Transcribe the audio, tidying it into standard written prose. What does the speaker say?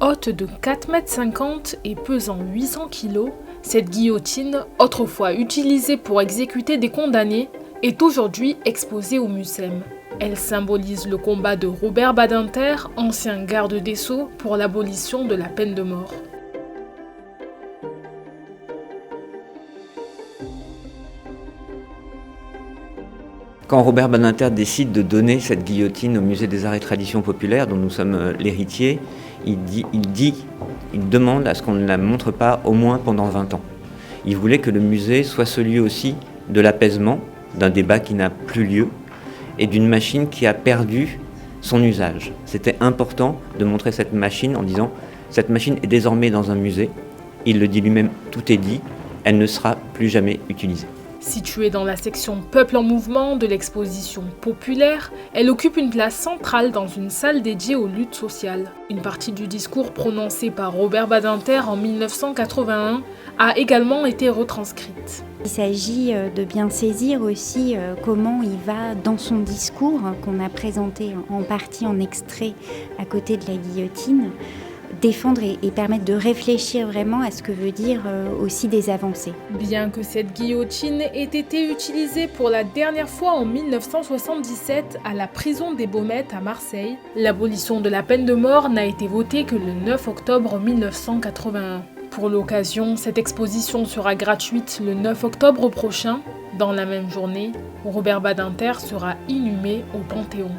Haute de 4,50 m et pesant 800 kg, cette guillotine, autrefois utilisée pour exécuter des condamnés, est aujourd'hui exposée au Mucem. Elle symbolise le combat de Robert Badinter, ancien garde des Sceaux, pour l'abolition de la peine de mort. Quand Robert Badinter décide de donner cette guillotine au Musée des Arts et Traditions Populaires, dont nous sommes l'héritier, il demande à ce qu'on ne la montre pas au moins pendant 20 ans. Il voulait que le musée soit celui aussi de l'apaisement, d'un débat qui n'a plus lieu, et d'une machine qui a perdu son usage. C'était important de montrer cette machine en disant « cette machine est désormais dans un musée ». Il le dit lui-même, tout est dit, elle ne sera plus jamais utilisée. Située dans la section Peuple en mouvement de l'exposition populaire, elle occupe une place centrale dans une salle dédiée aux luttes sociales. Une partie du discours prononcé par Robert Badinter en 1981 a également été retranscrite. Il s'agit de bien saisir aussi comment il va dans son discours, qu'on a présenté en partie en extrait à côté de la guillotine, défendre et permettre de réfléchir vraiment à ce que veut dire aussi des avancées. Bien que cette guillotine ait été utilisée pour la dernière fois en 1977 à la prison des Baumettes à Marseille, l'abolition de la peine de mort n'a été votée que le 9 octobre 1981. Pour l'occasion, cette exposition sera gratuite le 9 octobre prochain. Dans la même journée, Robert Badinter sera inhumé au Panthéon.